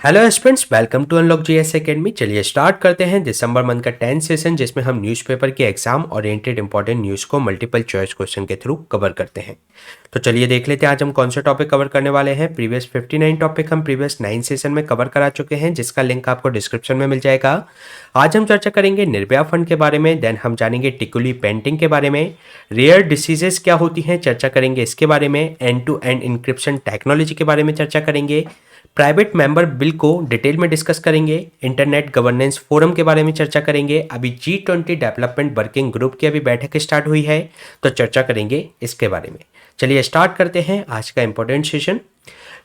Hello students, welcome to unlock GS academy. चलिए start करते हैं दिसंबर मंथ का 10th सेशन, जिसमें हम न्यूज़पेपर के एग्जाम ओरिएंटेड इंपॉर्टेंट न्यूज़ को मल्टीपल चॉइस क्वेश्चन के थ्रू कवर करते हैं। तो चलिए देख लेते हैं आज हम कौन से टॉपिक कवर करने वाले हैं। प्रीवियस 59 टॉपिक हम प्रीवियस 9 सेशन में कवर करा चुके हैं, जिसका लिंक आपको डिस्क्रिप्शन में मिल जाएगा। आज हम चर्चा करेंगे निर्भया फंड के बारे में, देन हम जानेंगे टिकुली पेंटिंग के बारे में, रेयर डिसीजेस क्या होती हैं चर्चा करेंगे इसके बारे में, end to end encryption technology के बारे में चर्चा करेंगे, प्राइवेट मेंबर बिल को डिटेल में डिस्कस करेंगे, इंटरनेट गवर्नेंस फोरम के बारे में चर्चा करेंगे। अभी G20 डेवलपमेंट वर्किंग ग्रुप की अभी बैठक स्टार्ट हुई है, तो चर्चा करेंगे इसके बारे में। चलिए स्टार्ट करते हैं आज का इंपॉर्टेंट सेशन।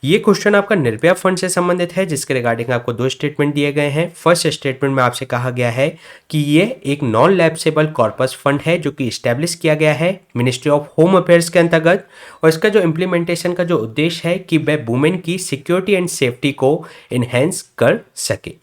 ये क्वेश्चन आपका निर्भया फंड से संबंधित है, जिसके रिगार्डिंग आपको दो स्टेटमेंट दिए गए हैं। फर्स्ट स्टेटमेंट में आपसे कहा गया है कि ये एक नॉन लैप्सेबल कॉर्पस फंड है जो कि इस्टेब्लिश किया गया है मिनिस्ट्री ऑफ होम अफेयर्स के अंतर्गत, और इसका जो इम्प्लीमेंटेशन का जो उद्देश्य है कि वह वुमेन की सिक्योरिटी एंड सेफ्टी को इन्हेंस कर सके।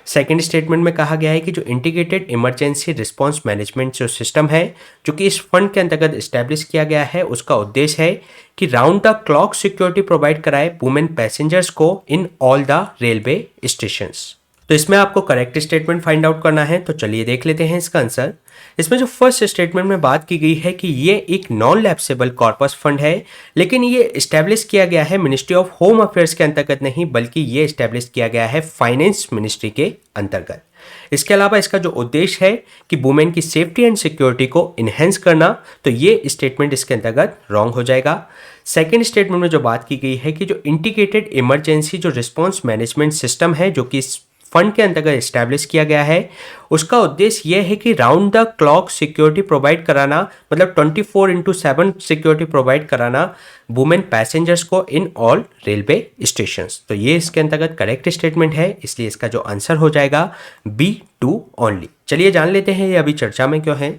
सेकेंड स्टेटमेंट में कहा गया है कि जो इंटीग्रेटेड इमरजेंसी रिस्पांस मैनेजमेंट जो सिस्टम है जो कि इस फंड के अंतर्गत इस्टेब्लिश किया गया है, उसका उद्देश्य है कि round the clock security provide कराए वुमेन पैसेंजर्स को in all the railway stations. तो इसमें आपको करेक्ट स्टेटमेंट फाइंड आउट करना है, तो चलिए देख लेते हैं इसका आंसर। इसमें जो फर्स्ट स्टेटमेंट में बात की गई है कि ये एक नॉन लैप्सेबल कॉर्पस फंड है, लेकिन ये इस्टेब्लिश किया गया है मिनिस्ट्री ऑफ होम अफेयर्स के अंतर्गत नहीं, बल्कि ये इस्टेब्लिश किया गया है फाइनेंस मिनिस्ट्री के अंतर्गत। इसके अलावा इसका जो उद्देश्य है कि वुमेन की सेफ्टी एंड सिक्योरिटी को इन्हेंस करना, तो ये स्टेटमेंट इसके अंतर्गत रॉन्ग हो जाएगा। सेकेंड स्टेटमेंट में जो बात की गई है कि जो इंटीग्रेटेड इमरजेंसी जो रिस्पांस मैनेजमेंट सिस्टम है जो कि इस फंड के अंतर्गत इस्टेब्लिश किया गया है, उसका उद्देश्य यह है कि round the clock security provide कराना, मतलब 24/7 सिक्योरिटी प्रोवाइड कराना वुमेन पैसेंजर्स को इन ऑल रेलवे स्टेशंस। तो ये इसके अंतर्गत करेक्ट स्टेटमेंट है, इसलिए इसका जो आंसर हो जाएगा B2 ओनली। चलिए जान लेते हैं ये अभी चर्चा में क्यों है।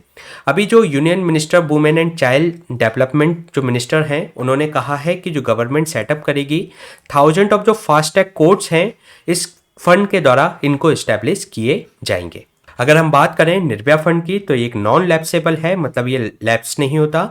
अभी जो union minister women and child development जो मिनिस्टर हैं, उन्होंने कहा है कि जो गवर्नमेंट सेटअप करेगी 1000 ऑफ जो फास्ट ट्रैक कोर्ट्स हैं इस फंड के द्वारा इनको इस्टेब्लिश किए जाएंगे। अगर हम बात करें निर्भया फंड की, तो ये एक नॉन लैप्सेबल है, मतलब ये लैप्स नहीं होता,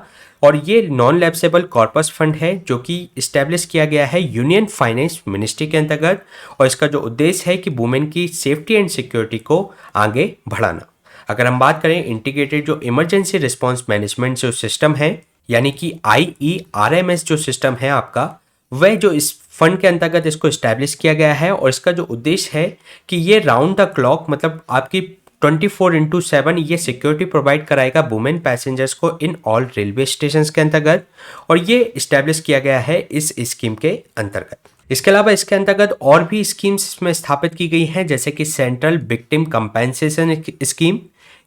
और ये नॉन लैप्सेबल कॉर्पस फंड है जो कि इस्टेब्लिश किया गया है यूनियन फाइनेंस मिनिस्ट्री के अंतर्गत, और इसका जो उद्देश्य है कि वुमेन की सेफ्टी एंड सिक्योरिटी को आगे बढ़ाना। अगर हम बात करें इंटीग्रेटेड जो इमरजेंसी रिस्पांस मैनेजमेंट जो सिस्टम है, यानी कि IERMS जो सिस्टम है आपका, वह जो इस फंड के अंतर्गत इसको इस्टेब्लिश किया गया है, और इसका जो उद्देश्य है कि ये राउंड द क्लॉक, मतलब आपकी 24/7 ये सिक्योरिटी प्रोवाइड कराएगा वुमेन पैसेंजर्स को इन ऑल रेलवे स्टेशंस के अंतर्गत, और ये इस्टेब्लिश किया गया है इस स्कीम के अंतर्गत। इसके अलावा इसके अंतर्गत और भी स्कीम्स इसमें स्थापित की गई हैं, जैसे कि सेंट्रल विक्टिम कंपेंसेशन स्कीम,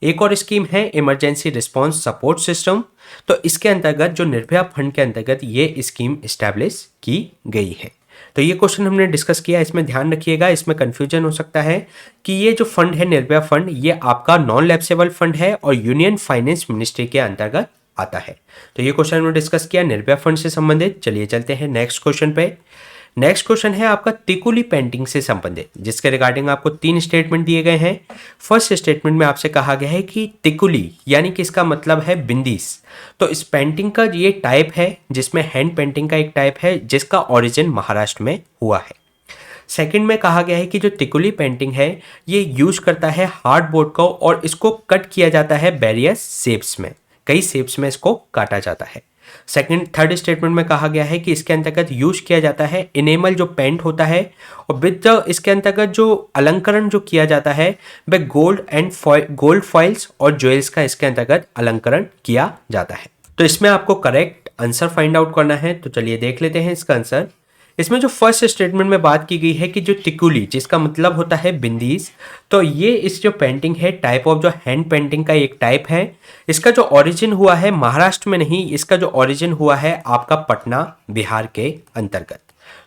एक और स्कीम है इमरजेंसी रिस्पांस सपोर्ट सिस्टम। तो इसके अंतर्गत जो निर्भया फंड के अंतर्गत ये स्कीम इस्टेब्लिश की गई है। तो ये क्वेश्चन हमने डिस्कस किया, इसमें ध्यान रखिएगा, इसमें कंफ्यूजन हो सकता है कि ये जो फंड है निर्भया फंड, ये आपका नॉन लैप्सेबल फंड है और यूनियन फाइनेंस मिनिस्ट्री के अंतर्गत आता है। तो ये क्वेश्चन हमने डिस्कस किया निर्भया फंड से संबंधित। चलिए चलते हैं नेक्स्ट क्वेश्चन पे। नेक्स्ट क्वेश्चन है आपका टिकुली पेंटिंग से संबंधित, जिसके रिगार्डिंग आपको 3 स्टेटमेंट दिए गए हैं। फर्स्ट स्टेटमेंट में आपसे कहा गया है कि टिकुली यानी कि इसका मतलब है बिंदीस। तो इस पेंटिंग का ये टाइप है, जिसमें हैंड पेंटिंग का एक टाइप है जिसका ओरिजिन महाराष्ट्र में हुआ है। सेकंड में कहा गया है कि जो टिकुली पेंटिंग है ये यूज करता है हार्डबोर्ड को, और इसको कट किया जाता है वेरियस शेप्स में, कई शेप्स में इसको काटा जाता है। थर्ड स्टेटमेंट में कहा गया है कि इसके अंतर्गत यूज किया जाता है इनेमल जो पेंट होता है, और विद इसके अंतर्गत जो अलंकरण जो किया जाता है वह गोल्ड फॉइल्स और ज्वेल्स का इसके अंतर्गत अलंकरण किया जाता है। तो इसमें आपको करेक्ट आंसर फाइंड आउट करना है, तो चलिए देख लेते हैं इसका आंसर। इसमें जो फर्स्ट स्टेटमेंट में बात की गई है कि जो टिकुली जिसका मतलब होता है बिंदीज, तो ये इस जो पेंटिंग है टाइप ऑफ जो हैंड पेंटिंग का एक टाइप है। इसका जो ओरिजिन हुआ है महाराष्ट्र में नहीं, इसका जो ओरिजिन हुआ है आपका पटना बिहार के अंतर्गत।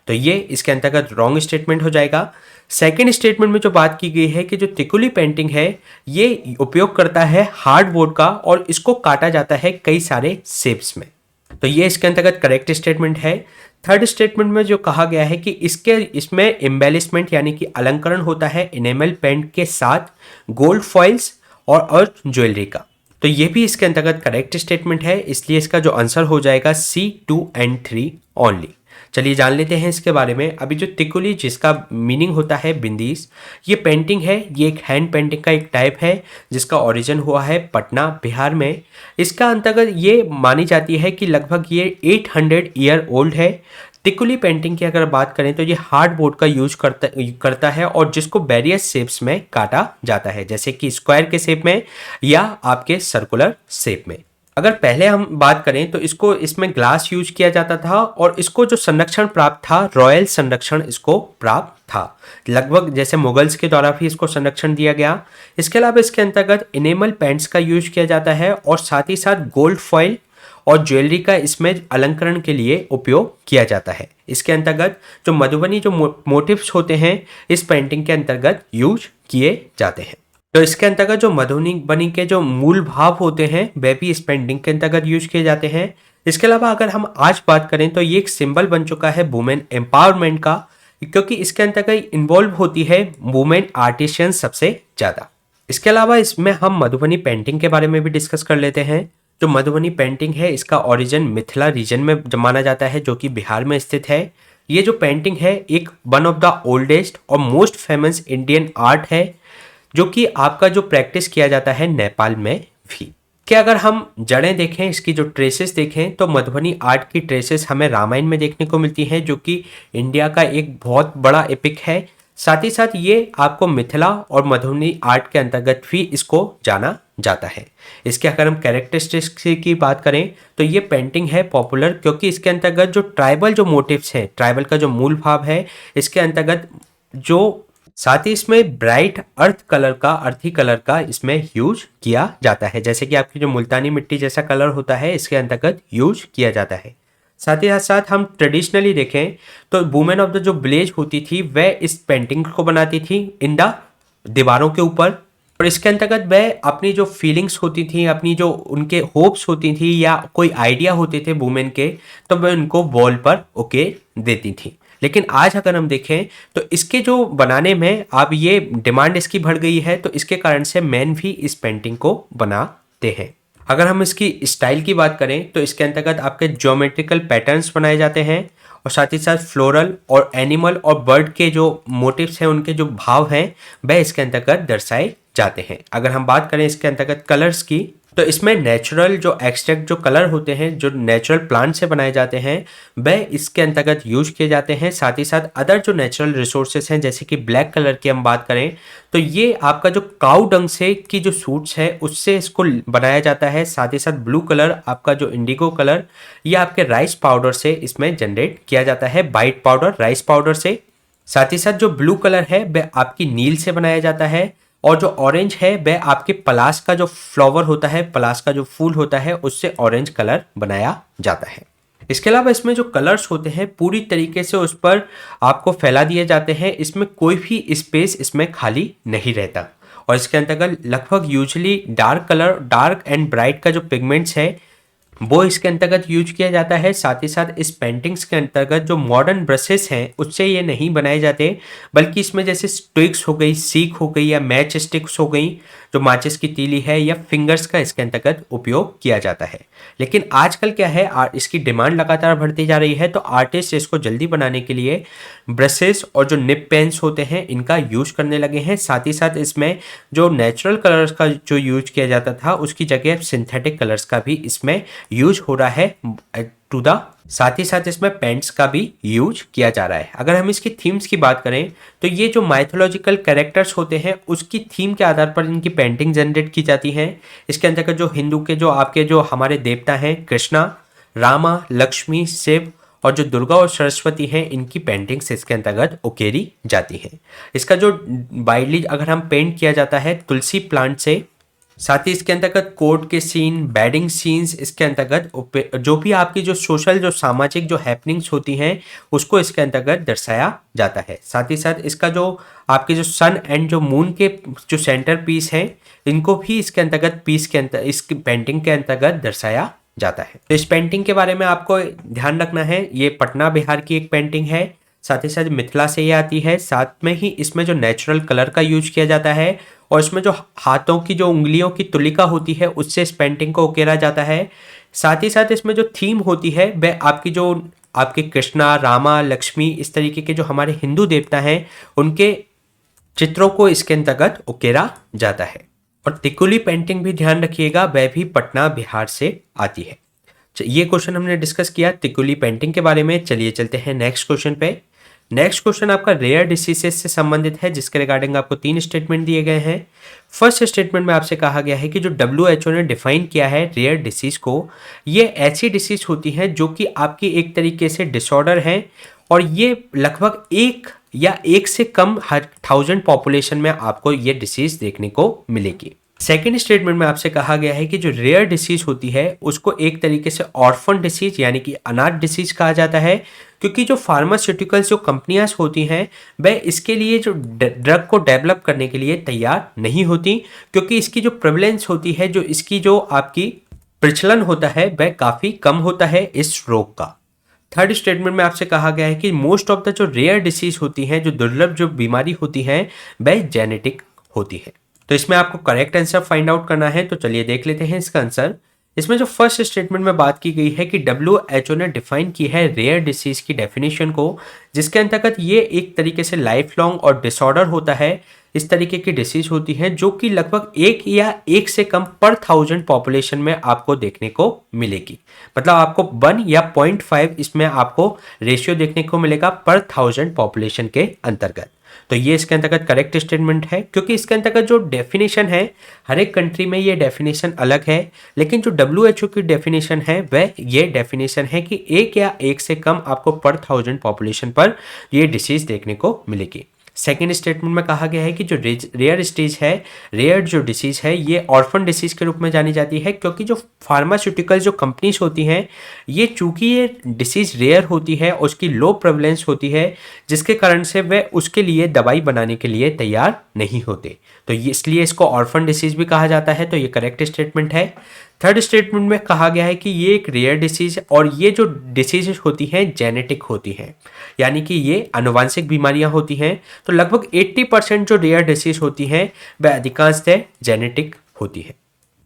तो ये इसके अंतर्गत रॉन्ग स्टेटमेंट हो जाएगा। सेकेंड स्टेटमेंट में जो बात की गई है कि जो टिकुली पेंटिंग है ये उपयोग करता है हार्डबोर्ड का, और इसको काटा जाता है कई सारे शेप्स में। तो ये इसके अंतर्गत करेक्ट स्टेटमेंट है। थर्ड स्टेटमेंट में जो कहा गया है कि इसमें एम्बेलिशमेंट यानी कि अलंकरण होता है इनेमल पेंट के साथ गोल्ड फॉइल्स और ज्वेलरी का, तो ये भी इसके अंतर्गत करेक्ट स्टेटमेंट है, इसलिए इसका जो आंसर हो जाएगा C2 and 3 ओनली। चलिए जान लेते हैं इसके बारे में। अभी जो तिकुली, जिसका मीनिंग होता है बिंदीस, ये पेंटिंग है, ये एक हैंड पेंटिंग का एक टाइप है जिसका ओरिजिन हुआ है पटना, बिहार में। इसका अंतर्गत ये मानी जाती है कि लगभग ये 800 ईयर ओल्ड है। तिकुली पेंटिंग की अगर बात करें तो ये हार्ड बोर्ड का यूज करता है और जिसको वेरियस शेप्स में काटा जाता है, जैसे कि स्क्वायर के शेप में या आपके सर्कुलर शेप में। अगर पहले हम बात करें तो इसको इसमें ग्लास यूज किया जाता था और इसको जो संरक्षण प्राप्त था, रॉयल संरक्षण इसको प्राप्त था। लगभग जैसे मुगल्स के द्वारा भी इसको संरक्षण दिया गया। इसके अलावा इसके अंतर्गत इनेमल पेंट्स का यूज किया जाता है और साथ ही साथ गोल्ड फॉइल और ज्वेलरी का इसमें अलंकरण के लिए उपयोग किया जाता है। इसके अंतर्गत जो मधुबनी जो मोटिव्स होते हैं इस पेंटिंग के अंतर्गत यूज किए जाते हैं। तो इसके अंतर्गत जो मधुबनी के जो मूल भाव होते हैं वह भी इस पेंटिंग के अंतर्गत यूज किए जाते हैं। इसके अलावा अगर हम आज बात करें तो ये एक सिंबल बन चुका है वुमेन एम्पावरमेंट का, क्योंकि इसके अंतर्गत इन्वॉल्व होती है वुमेन आर्टिशियन सबसे ज़्यादा। इसके अलावा इसमें हम मधुबनी पेंटिंग के बारे में भी डिस्कस कर लेते हैं। जो मधुबनी पेंटिंग है इसका ओरिजिन मिथिला रीजन में माना जाता है, जो कि बिहार में स्थित है। ये जो पेंटिंग है एक वन ऑफ द ओल्डेस्ट और मोस्ट फेमस इंडियन आर्ट है, जो कि आपका जो प्रैक्टिस किया जाता है नेपाल में भी। कि अगर हम जड़ें देखें, इसकी जो ट्रेसेस देखें, तो मधुबनी आर्ट की ट्रेसेस हमें रामायण में देखने को मिलती हैं, जो कि इंडिया का एक बहुत बड़ा एपिक है। साथ ही साथ ये आपको मिथिला और मधुबनी आर्ट के अंतर्गत भी इसको जाना जाता है। इसके अगर हम कैरेक्टरिस्टिक्स की बात करें तो ये पेंटिंग है पॉपुलर, क्योंकि इसके अंतर्गत जो ट्राइबल जो मोटिव्स हैं, ट्राइबल का जो मूल भाव है, इसके अंतर्गत जो साथ ही इसमें ब्राइट अर्थी कलर का इसमें यूज किया जाता है, जैसे कि आपकी जो मुल्तानी मिट्टी जैसा कलर होता है इसके अंतर्गत यूज किया जाता है। साथ ही साथ हम ट्रेडिशनली देखें तो वुमेन ऑफ द जो विलेज होती थी वह इस पेंटिंग को बनाती थी इन द दीवारों के ऊपर, और इसके अंतर्गत वह अपनी जो फीलिंग्स होती थी, अपनी जो उनके होप्स होती थी या कोई आइडिया होते थे वुमेन के, तो वह उनको वॉल पर ओके देती थी। लेकिन आज अगर हम देखें तो इसके जो बनाने में अब ये डिमांड इसकी बढ़ गई है, तो इसके कारण से मैन भी इस पेंटिंग को बनाते हैं। अगर हम इसकी स्टाइल की बात करें तो इसके अंतर्गत आपके ज्योमेट्रिकल पैटर्न्स बनाए जाते हैं और साथ ही साथ फ्लोरल और एनिमल और बर्ड के जो मोटिव्स हैं, उनके जो भाव हैं, वह इसके अंतर्गत दर्शाए जाते हैं। अगर हम बात करें इसके अंतर्गत कलर्स की, तो इसमें नेचुरल जो एक्सट्रैक्ट जो कलर होते हैं, जो नेचुरल प्लांट से बनाए जाते हैं, वह इसके अंतर्गत यूज किए जाते हैं। साथ ही साथ अदर जो नेचुरल रिसोर्सेस हैं, जैसे कि ब्लैक कलर की हम बात करें तो ये आपका जो काऊ डंग से की जो सूट्स है उससे इसको बनाया जाता है। साथ ही साथ ब्लू कलर, आपका जो इंडिगो कलर, ये आपके राइस पाउडर से इसमें जनरेट किया जाता है, वाइट पाउडर राइस पाउडर से। साथ ही साथ जो ब्लू कलर है वह आपकी नील से बनाया जाता है, और जो ऑरेंज है वह आपके पलाश का जो फ्लावर होता है, पलाश का जो फूल होता है, उससे ऑरेंज कलर बनाया जाता है। इसके अलावा इसमें जो कलर्स होते हैं पूरी तरीके से उस पर आपको फैला दिए जाते हैं, इसमें कोई भी स्पेस इसमें खाली नहीं रहता। और इसके अंतर्गत लगभग usually dark colour, dark and bright का जो पिगमेंट्स है वो इसके अंतर्गत यूज किया जाता है। साथ ही साथ इस पेंटिंग्स के अंतर्गत जो मॉडर्न ब्रशेस हैं उससे ये नहीं बनाए जाते, बल्कि इसमें जैसे स्टिक्स हो गई, सीख हो गई या मैच स्टिक्स हो गई, जो माचिस की तीली है, या फिंगर्स का इसके अंतर्गत उपयोग किया जाता है। लेकिन आजकल क्या है, इसकी डिमांड लगातार बढ़ती जा रही है, तो आर्टिस्ट इसको जल्दी बनाने के लिए ब्रशेस और जो निप पेन्स होते हैं इनका यूज करने लगे हैं। साथ ही साथ इसमें जो नेचुरल कलर्स का जो यूज किया जाता था उसकी जगह सिंथेटिक कलर्स का भी इसमें यूज हो रहा है टू द, साथ ही साथ इसमें पेंट्स का भी यूज किया जा रहा है। अगर हम इसकी थीम्स की बात करें तो ये जो माइथोलॉजिकल कैरेक्टर्स होते हैं उसकी थीम के आधार पर इनकी पेंटिंग जनरेट की जाती है। इसके अंतर्गत जो हिंदू के जो आपके जो हमारे देवता हैं, कृष्णा, रामा, लक्ष्मी, शिव और जो दुर्गा और सरस्वती हैं, इनकी पेंटिंग्स इसके अंतर्गत उकेरी जाती हैं। इसका जो वाइडली अगर हम पेंट किया जाता है तुलसी प्लांट से, साथ ही इसके अंतर्गत कोर्ट के सीन, वेडिंग सीन्स, इसके अंतर्गत जो भी आपकी जो सोशल जो सामाजिक जो हैपनिंग्स होती हैं उसको इसके अंतर्गत दर्शाया जाता है। साथ ही साथ इसका जो आपके जो सन एंड जो मून के जो सेंटर पीस हैं इनको भी इसके अंतर्गत इस पेंटिंग के अंतर्गत दर्शाया जाता है। तो इस पेंटिंग के बारे में आपको ध्यान रखना है, ये पटना बिहार की एक पेंटिंग है, साथ ही साथ मिथिला से ये आती है। साथ में ही इसमें जो नेचुरल कलर का यूज किया जाता है और इसमें जो हाथों की जो उंगलियों की तुलिका होती है उससे इस पेंटिंग को उकेरा जाता है। साथ ही साथ इसमें जो थीम होती है वह आपकी जो आपके कृष्णा, रामा, लक्ष्मी, इस तरीके के जो हमारे हिंदू देवता हैं उनके चित्रों को इसके अंतर्गत उकेरा जाता है। और तिकुली पेंटिंग भी ध्यान रखिएगा, वह भी पटना बिहार से आती है। ये क्वेश्चन हमने डिस्कस किया तिकुली पेंटिंग के बारे में। चलिए चलते हैं नेक्स्ट क्वेश्चन पे। नेक्स्ट क्वेश्चन आपका रेयर डिसीजेस से संबंधित है, जिसके रिगार्डिंग आपको 3 स्टेटमेंट दिए गए हैं। फर्स्ट स्टेटमेंट में आपसे कहा गया है कि जो WHO ने डिफाइन किया है रेयर डिसीज को, ये ऐसी डिसीज होती हैं जो कि आपकी एक तरीके से डिसऑर्डर है और ये लगभग 1 या 1 से कम हर 1000 पॉपुलेशन में आपको ये डिसीज देखने को मिलेगी। सेकेंड स्टेटमेंट में आपसे कहा गया है कि जो रेयर डिसीज होती है उसको एक तरीके से ऑर्फन डिसीज यानी कि अनाथ डिसीज कहा जाता है, क्योंकि जो फार्मास्यूटिकल्स जो कंपनियां होती हैं वह इसके लिए जो ड्रग को डेवलप करने के लिए तैयार नहीं होती, क्योंकि इसकी जो प्रेवलेंस होती है, जो इसकी जो आपकी प्रचलन होता है वह काफ़ी कम होता है इस रोग का। थर्ड स्टेटमेंट में आपसे कहा गया है कि मोस्ट ऑफ द जो रेयर डिसीज होती हैं, जो दुर्लभ जो बीमारी होती है वह जेनेटिक होती है। तो इसमें आपको करेक्ट आंसर फाइंड आउट करना है। तो चलिए देख लेते हैं इसका आंसर। इसमें जो फर्स्ट स्टेटमेंट में बात की गई है कि WHO ने डिफाइन की है रेयर डिसीज की डेफिनेशन को, जिसके अंतर्गत ये एक तरीके से लाइफ लॉन्ग और डिसऑर्डर होता है। इस तरीके की डिसीज होती है जो कि लगभग 1 या 1 से कम पर 1000 पॉपुलेशन में आपको देखने को मिलेगी। मतलब आपको 1 या 0.5 इसमें आपको रेशियो देखने को मिलेगा पर 1000 पॉपुलेशन के अंतर्गत। तो ये इसके अंतर्गत करेक्ट स्टेटमेंट है, क्योंकि इसके अंतर्गत जो डेफिनेशन है हर एक कंट्री में ये डेफिनेशन अलग है, लेकिन जो WHO की डेफिनेशन है वह ये डेफिनेशन है कि 1 या 1 से कम आपको पर 1000 पॉपुलेशन पर ये डिसीज देखने को मिलेगी। सेकेंड स्टेटमेंट में कहा गया है कि जो रेयर स्टेज है, रेयर जो डिसीज है, ये ऑर्फन डिसीज के रूप में जानी जाती है, क्योंकि जो फार्मास्यूटिकल जो कंपनीज होती हैं ये चूंकि ये डिसीज रेयर होती है, उसकी लो प्रेवलेंस होती है, जिसके कारण से वह उसके लिए दवाई बनाने के लिए तैयार नहीं होते। तो ये इसलिए इसको ऑर्फन डिसीज भी कहा जाता है। तो ये करेक्ट स्टेटमेंट है। थर्ड स्टेटमेंट में कहा गया है कि ये एक रेयर डिसीज और ये जो डिसीज होती हैं जेनेटिक होती हैं, यानी कि ये आनुवांशिक बीमारियां होती हैं। तो लगभग 80% जो रेयर डिसीज होती हैं वह अधिकांशतः जेनेटिक होती है।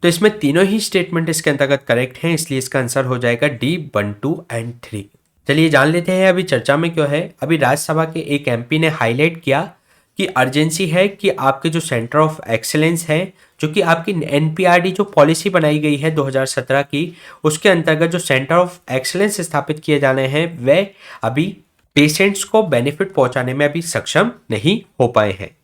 तो इसमें तीनों ही स्टेटमेंट इसके अंतर्गत करेक्ट हैं, इसलिए इसका आंसर हो जाएगा D 1, 2 and 3। चलिए जान लेते हैं अभी चर्चा में क्यों है। अभी राज्यसभा के एक MP ने हाईलाइट किया कि अर्जेंसी है कि आपके जो सेंटर ऑफ एक्सीलेंस है, जो कि आपकी NPRD जो पॉलिसी बनाई गई है 2017 की, उसके अंतर्गत जो सेंटर ऑफ एक्सीलेंस स्थापित किए जाने हैं वह अभी पेशेंट्स को बेनिफिट पहुंचाने में अभी सक्षम नहीं हो पाए हैं।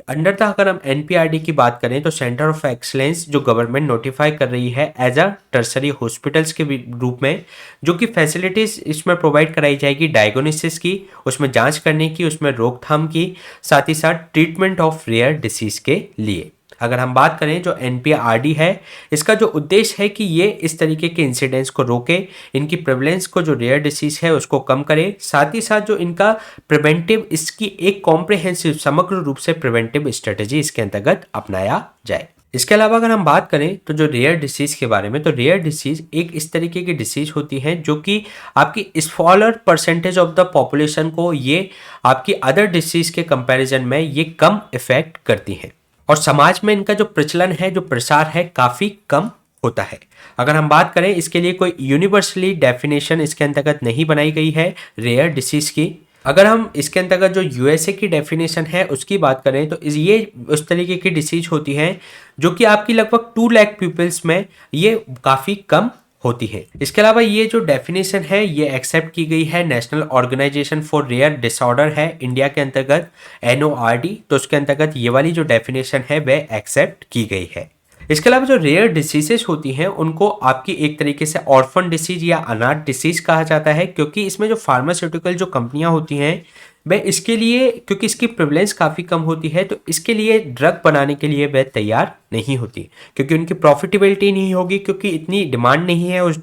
अंडर द अगर हम NPRD की बात करें तो सेंटर ऑफ एक्सीलेंस जो गवर्नमेंट नोटिफाई कर रही है एज अ टर्सरी हॉस्पिटल्स के रूप में, जो कि फैसिलिटीज इसमें प्रोवाइड कराई जाएगी डायग्नोसिस की, उसमें जांच करने की, उसमें रोकथाम की, साथ ही साथ ट्रीटमेंट ऑफ रेयर डिसीज के लिए। अगर हम बात करें जो NPRD है, इसका जो उद्देश्य है कि ये इस तरीके के इंसिडेंट्स को रोके, इनकी प्रेवलेंस को जो रेयर डिसीज है उसको कम करे, साथ ही साथ जो इनका प्रिवेंटिव, इसकी एक कॉम्प्रिहेंसिव समग्र रूप से प्रिवेंटिव स्ट्रेटेजी इसके अंतर्गत अपनाया जाए। इसके अलावा अगर हम बात करें तो जो रेयर डिसीज के बारे में, तो रेयर डिसीज एक इस तरीके की डिसीज होती है जो कि आपकी smaller percentage of the population को ये आपकी अदर डिसीज के कंपैरिजन में ये कम इफेक्ट करती हैं, और समाज में इनका जो प्रचलन है, जो प्रसार है, काफ़ी कम होता है। अगर हम बात करें इसके लिए कोई यूनिवर्सली डेफिनेशन इसके अंतर्गत नहीं बनाई गई है रेयर डिसीज की। अगर हम इसके अंतर्गत जो USA की डेफिनेशन है उसकी बात करें तो ये उस तरीके की डिसीज होती है जो कि आपकी लगभग 2 लाख पीपल्स में ये काफ़ी कम होती है। इसके अलावा ये जो डेफिनेशन है ये एक्सेप्ट की गई है national organization for rare disorder है इंडिया के अंतर्गत NORD, तो उसके अंतर्गत ये वाली जो डेफिनेशन है वह एक्सेप्ट की गई है। इसके अलावा जो रेयर डिसीजेस होती हैं उनको आपकी एक तरीके से ऑर्फन डिसीज या अनाथ डिसीज कहा जाता है, क्योंकि इसमें जो फार्मास्यूटिकल जो कंपनियां होती हैं वह इसके लिए, क्योंकि इसकी प्रेवलेंस काफ़ी कम होती है, तो इसके लिए ड्रग बनाने के लिए वह तैयार नहीं होती, क्योंकि उनकी प्रॉफिटेबिलिटी नहीं होगी, क्योंकि इतनी डिमांड नहीं है उस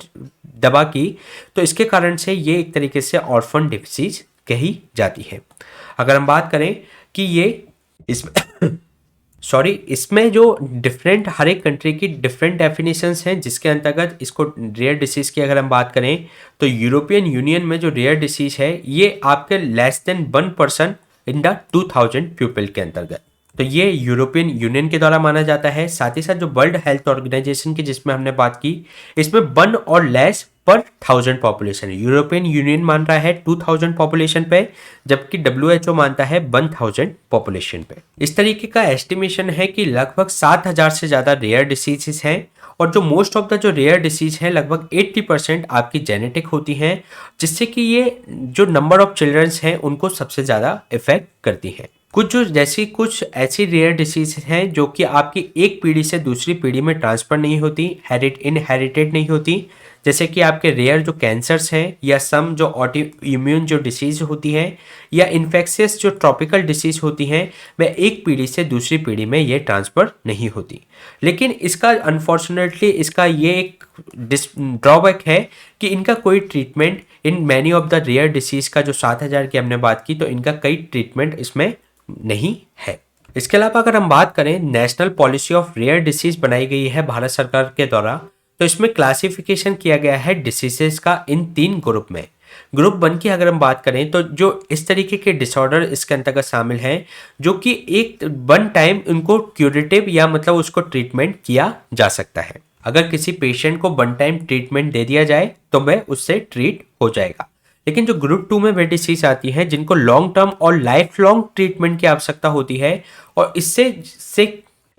दवा की। तो इसके कारण से ये एक तरीके से ऑर्फन डिसीज कही जाती है। अगर हम बात करें कि ये इसमें इसमें जो डिफरेंट हर एक कंट्री की डिफरेंट डेफिनेशंस हैं, जिसके अंतर्गत इसको रेयर डिसीज की अगर हम बात करें तो यूरोपियन यूनियन में जो रेयर डिसीज है ये आपके less than 1% in the 2000 people के अंतर्गत, तो ये यूरोपियन यूनियन के द्वारा माना जाता है। साथ ही साथ जो वर्ल्ड हेल्थ ऑर्गेनाइजेशन की जिसमें हमने बात की, इसमें 1 और लेस पर 1000 पॉपुलेशन है। यूरोपियन यूनियन मान रहा है 2000 पॉपुलेशन पे, जबकि WHO मानता है 1000 पॉपुलेशन पे। इस तरीके का एस्टिमेशन है कि लगभग 7000 से ज़्यादा रेयर डिसीजेस हैं, और जो मोस्ट ऑफ द जो रेयर डिसीज हैं लगभग 80% आपकी जेनेटिक होती हैं, जिससे कि ये जो नंबर ऑफ चिल्ड्रंस हैं उनको सबसे ज़्यादा इफेक्ट करती हैं। कुछ ऐसी रेयर डिसीज हैं जो कि आपकी एक पीढ़ी से दूसरी पीढ़ी में ट्रांसफर नहीं होती, इनहेरिटेड नहीं होती, जैसे कि आपके रेयर जो कैंसर्स हैं, या सम जो ऑटो इम्यून जो डिसीज होती हैं, या इन्फेक्शियस जो ट्रॉपिकल डिसीज होती हैं, वह एक पीढ़ी से दूसरी पीढ़ी में ये ट्रांसफ़र नहीं होती। लेकिन इसका अनफॉर्चुनेटली इसका ये एक ड्रॉबैक है कि इनका कोई treatment in many of the rare disease का जो 7000 की हमने बात की, तो इनका कई ट्रीटमेंट इसमें नहीं है। इसके अलावा अगर हम बात करें, national policy of rare disease बनाई गई है भारत सरकार के द्वारा, तो इसमें क्लासिफिकेशन किया गया है डिसीजेस का इन 3 ग्रुप में। ग्रुप 1 की अगर हम बात करें तो जो इस तरीके के डिसऑर्डर इसके अंतर्गत शामिल हैं जो कि एक 1 टाइम उनको क्यूरेटिव या मतलब उसको ट्रीटमेंट किया जा सकता है। अगर किसी पेशेंट को 1 टाइम ट्रीटमेंट दे दिया जाए तो वह उससे ट्रीट हो जाएगा। लेकिन जो ग्रुप 2 में वे डिसीज आती हैं जिनको लॉन्ग टर्म और लाइफ लॉन्ग ट्रीटमेंट की आवश्यकता होती है, और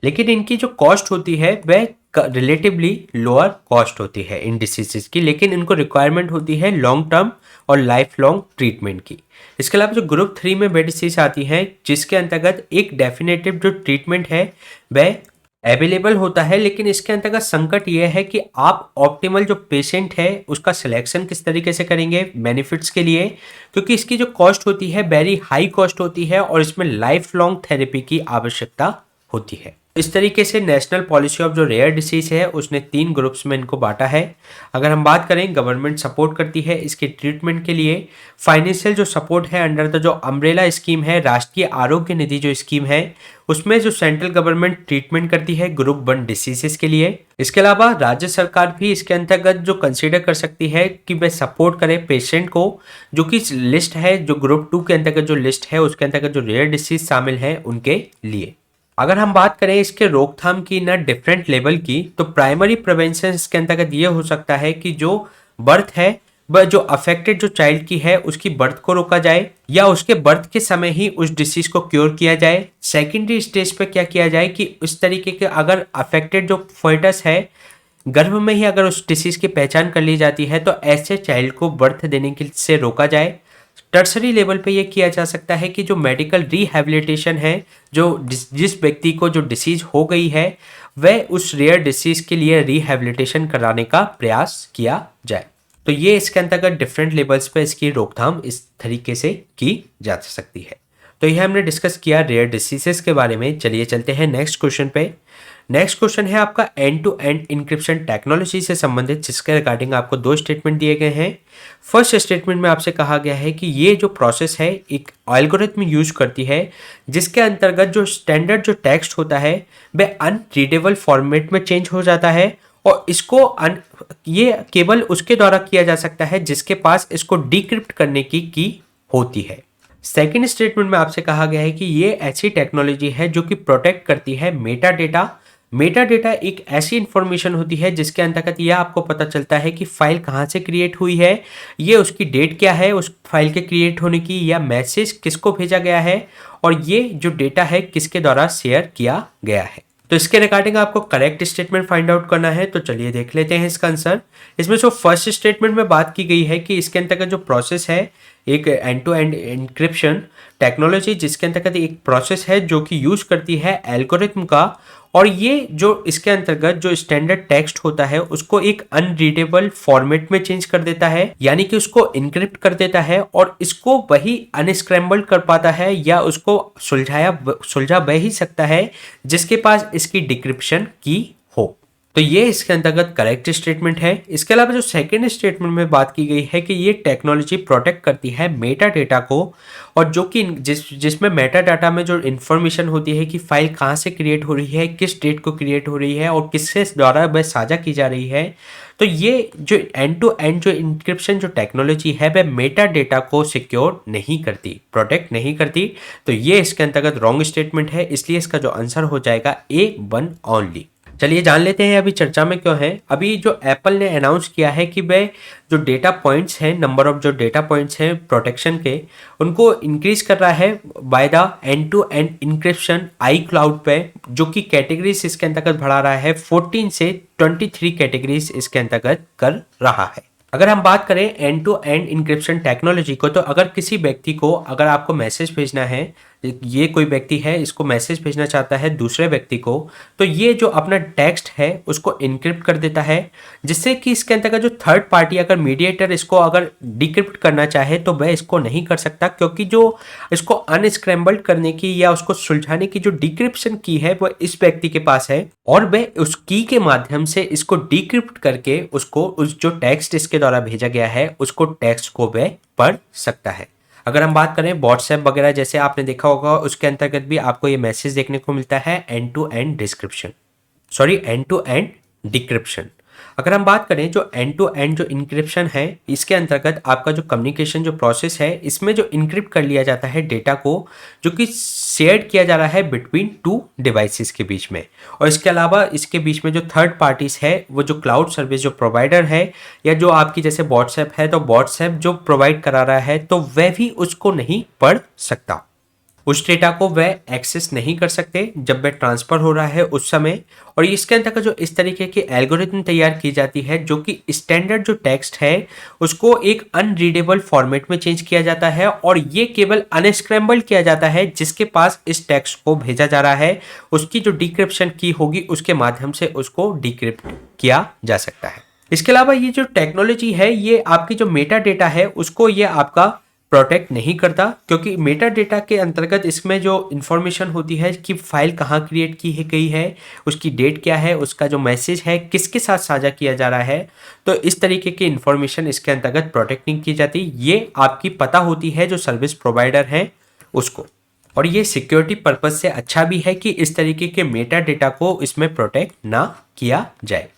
लेकिन इनकी जो कॉस्ट होती है वह रिलेटिवली लोअर कॉस्ट होती है इन डिसीजेस की, लेकिन इनको रिक्वायरमेंट होती है लॉन्ग टर्म और लाइफ लॉन्ग ट्रीटमेंट की। इसके अलावा जो ग्रुप 3 में वे डिसीज आती हैं जिसके अंतर्गत एक डेफिनेटिव जो ट्रीटमेंट है वह अवेलेबल होता है, लेकिन इसके अंतर्गत संकट यह है कि आप ऑप्टिमल जो पेशेंट है उसका सिलेक्शन किस तरीके से करेंगे बेनिफिट्स के लिए, क्योंकि इसकी जो कॉस्ट होती है वेरी हाई कॉस्ट होती है और इसमें लाइफ लॉन्ग थेरेपी की आवश्यकता होती है। इस तरीके से नेशनल पॉलिसी ऑफ जो रेयर डिसीज है उसने 3 ग्रुप्स में इनको बांटा है। अगर हम बात करें, गवर्नमेंट सपोर्ट करती है इसके ट्रीटमेंट के लिए। फाइनेंशियल जो सपोर्ट है अंडर द जो अम्ब्रेला स्कीम है, राष्ट्रीय आरोग्य निधि जो स्कीम है, उसमें जो सेंट्रल गवर्नमेंट ट्रीटमेंट करती है ग्रुप 1 डिसीजेस के लिए। इसके अलावा राज्य सरकार भी इसके अंतर्गत जो कंसीडर कर सकती है कि वह सपोर्ट करे पेशेंट को, जो कि लिस्ट है जो ग्रुप 2 के अंतर्गत जो लिस्ट है उसके अंतर्गत जो रेयर डिसीज शामिल है उनके लिए। अगर हम बात करें इसके रोकथाम की ना डिफरेंट लेवल की, तो प्राइमरी प्रिवेंशन इसके अंतर्गत ये हो सकता है कि जो बर्थ है वह जो अफेक्टेड जो चाइल्ड की है उसकी बर्थ को रोका जाए, या उसके बर्थ के समय ही उस डिसीज को क्योर किया जाए। सेकेंडरी स्टेज पे क्या किया जाए कि उस तरीके के अगर अफेक्टेड जो फोइटस है गर्भ में ही अगर उस डिसीज की पहचान कर ली जाती है तो ऐसे चाइल्ड को बर्थ देने के से रोका जाए। टर्सरी लेवल पे ये किया जा सकता है कि जो मेडिकल रिहैबिलिटेशन है, जो जिस व्यक्ति को जो डिसीज हो गई है वह उस रेयर डिसीज के लिए रिहैबिलिटेशन कराने का प्रयास किया जाए। तो ये इसके अंतर्गत डिफरेंट लेवल्स पे इसकी रोकथाम इस तरीके से की जा सकती है। तो यह हमने डिस्कस किया रेयर डिसीजेस के बारे में। चलिए चलते हैं नेक्स्ट क्वेश्चन पे। नेक्स्ट क्वेश्चन है आपका end to end encryption technology से संबंधित, जिसके रिगार्डिंग आपको 2 स्टेटमेंट दिए गए हैं। फर्स्ट स्टेटमेंट में आपसे कहा गया है कि ये जो प्रोसेस है एक एल्गोरिथम यूज करती है जिसके अंतर्गत जो स्टैंडर्ड जो टेक्स्ट होता है वह अनरीडेबल फॉर्मेट में चेंज हो जाता है, और इसको ये केवल उसके द्वारा किया जा सकता है जिसके पास इसको डिक्रिप्ट करने की होती है। सेकेंड स्टेटमेंट में आपसे कहा गया है कि ये ऐसी टेक्नोलॉजी है जो कि प्रोटेक्ट करती है मेटा डेटा। मेटा डेटा एक ऐसी इंफॉर्मेशन होती है जिसके अंतर्गत यह आपको पता चलता है कि फाइल कहाँ से क्रिएट हुई है, ये उसकी डेट क्या है उस फाइल के क्रिएट होने की, या मैसेज किसको भेजा गया है, और ये जो डेटा है किसके द्वारा शेयर किया गया है। तो इसके रिगार्डिंग आपको करेक्ट स्टेटमेंट फाइंड आउट करना है। तो चलिए देख लेते हैं इसका आंसर। इसमें जो फर्स्ट स्टेटमेंट में बात की गई है कि इसके अंतर्गत जो प्रोसेस है एक end to end encryption technology, जिसके अंतर्गत एक प्रोसेस है जो कि यूज करती है एल्गोरिथम का, और ये जो इसके अंतर्गत जो स्टैंडर्ड टेक्स्ट होता है उसको एक अनरीडेबल फॉर्मेट में चेंज कर देता है, यानी कि उसको इनक्रिप्ट कर देता है और इसको वही अनस्क्रैम्बल कर पाता है, या उसको सुलझा वह ही सकता है जिसके पास इसकी डिक्रिप्शन की हो। तो ये इसके अंतर्गत करेक्ट स्टेटमेंट है। इसके अलावा जो सेकंड स्टेटमेंट में बात की गई है कि ये टेक्नोलॉजी प्रोटेक्ट करती है मेटा डेटा को, और जो कि जिसमें मेटा डाटा में जो इन्फॉर्मेशन होती है कि फाइल कहाँ से क्रिएट हो रही है, किस डेट को क्रिएट हो रही है और किसके द्वारा वह साझा की जा रही है। तो ये जो एंड टू एंड जो इंक्रिप्शन जो टेक्नोलॉजी है वह मेटा डेटा को सिक्योर नहीं करती, प्रोटेक्ट नहीं करती। तो ये इसके अंतर्गत रॉन्ग स्टेटमेंट है, इसलिए इसका जो आंसर हो जाएगा A1 ओनली। चलिए जान लेते हैं अभी चर्चा में क्यों है। अभी जो एप्पल ने अनाउंस किया है कि वह जो डेटा पॉइंट्स हैं, नंबर ऑफ जो डेटा पॉइंट्स हैं प्रोटेक्शन के, उनको इंक्रीज कर रहा है by the end to end encryption iCloud पे, जो कि कैटेगरीज इसके अंतर्गत बढ़ा रहा है 14 से 23 कैटेगरीज इसके अंतर्गत कर रहा है। अगर हम बात करें end to end encryption technology को, तो अगर किसी व्यक्ति को, अगर आपको मैसेज भेजना है, ये कोई व्यक्ति है इसको मैसेज भेजना चाहता है दूसरे व्यक्ति को, तो ये जो अपना टेक्स्ट है उसको इनक्रिप्ट कर देता है, जिससे कि इसके अंतर्गत जो थर्ड पार्टी अगर मीडिएटर इसको अगर डिक्रिप्ट करना चाहे तो वह इसको नहीं कर सकता, क्योंकि जो इसको अनस्क्रैम्बल्ड करने की या उसको सुलझाने की जो डिक्रिप्शन की है वह इस व्यक्ति के पास है, और वह उस की के माध्यम से इसको डिक्रिप्ट करके उसको उस जो टेक्स्ट इसके द्वारा भेजा गया है उसको टेक्स्ट को वह पढ़ सकता है। अगर हम बात करें व्हाट्सएप वगैरह जैसे आपने देखा होगा, उसके अंतर्गत भी आपको ये मैसेज देखने को मिलता है end to end description, sorry end to end decryption. अगर हम बात करें जो एंड टू एंड जो इंक्रिप्शन है, इसके अंतर्गत आपका जो कम्युनिकेशन जो प्रोसेस है, इसमें जो इंक्रिप्ट कर लिया जाता है डेटा को, जो कि शेयर किया जा रहा है बिटवीन टू डिवाइसेस के बीच में, और इसके अलावा इसके बीच में जो थर्ड पार्टीज है वो जो क्लाउड सर्विस जो प्रोवाइडर है, या जो आपकी जैसे व्हाट्सएप है तो व्हाट्सएप जो प्रोवाइड करा रहा है तो वह भी उसको नहीं पढ़ सकता, उस डेटा को वह एक्सेस नहीं कर सकते जब वह ट्रांसफर हो रहा है उस समय। और इसके अंतर्गत जो इस तरीके की एल्गोरिथम तैयार की जाती है, जो कि स्टैंडर्ड जो टेक्स्ट है उसको एक अनरीडेबल फॉर्मेट में चेंज किया जाता है, और ये केवल अनस्क्रैम्बल किया जाता है जिसके पास इस टेक्स्ट को भेजा जा रहा है, उसकी जो डिक्रिप्शन की होगी उसके माध्यम से उसको डिक्रिप्ट किया जा सकता है। इसके अलावा ये जो टेक्नोलॉजी है ये आपकी जो मेटा डेटा है उसको ये आपका प्रोटेक्ट नहीं करता, क्योंकि मेटा डेटा के अंतर्गत इसमें जो इंफॉर्मेशन होती है कि फाइल कहाँ क्रिएट की है गई है, उसकी डेट क्या है, उसका जो मैसेज है किसके साथ साझा किया जा रहा है, तो इस तरीके की इंफॉर्मेशन इसके अंतर्गत प्रोटेक्ट नहीं की जाती। ये आपकी पता होती है जो सर्विस प्रोवाइडर है उसको, और ये सिक्योरिटी पर्पज से अच्छा भी है कि इस तरीके के मेटा डेटा को इसमें प्रोटेक्ट ना किया जाए।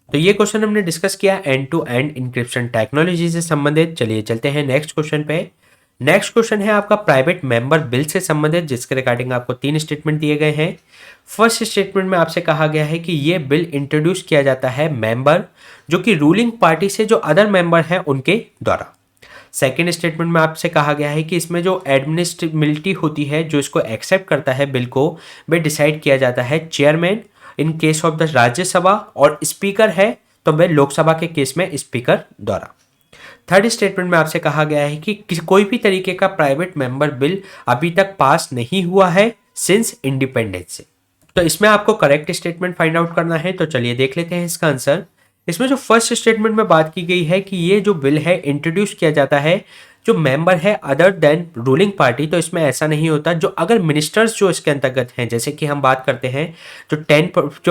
तो ये क्वेश्चन हमने डिस्कस किया end to end encryption technology से संबंधित। चलिए चलते हैं नेक्स्ट क्वेश्चन पे। नेक्स्ट क्वेश्चन है आपका प्राइवेट मेंबर बिल से संबंधित, जिसके रिगार्डिंग आपको 3 स्टेटमेंट दिए गए हैं। फर्स्ट स्टेटमेंट में आपसे कहा गया है कि ये बिल इंट्रोड्यूस किया जाता है मेंबर जो कि रूलिंग पार्टी से जो अदर मेंबर हैं उनके द्वारा। सेकेंड स्टेटमेंट में आपसे कहा गया है कि इसमें जो एडमिनिस्ट्रेबिलिटी होती है, जो इसको एक्सेप्ट करता है बिल को, वह डिसाइड किया जाता है chairman in case of the Rajya Sabha, और स्पीकर है तो वह लोकसभा के केस में स्पीकर द्वारा। थर्ड स्टेटमेंट में आपसे कहा गया है कि कोई भी तरीके का प्राइवेट मेंबर बिल अभी तक पास नहीं हुआ है सिंस इंडिपेंडेंस से। तो इसमें आपको करेक्ट स्टेटमेंट फाइंड आउट करना है, तो चलिए देख लेते हैं इसका आंसर। इसमें जो फर्स्ट स्टेटमेंट में बात की गई है कि ये जो बिल है इंट्रोड्यूस किया जाता है जो मेंबर है अदर देन रूलिंग पार्टी, तो इसमें ऐसा नहीं होता। जो अगर मिनिस्टर्स जो इसके अंतर्गत हैं, जैसे कि हम बात करते हैं जो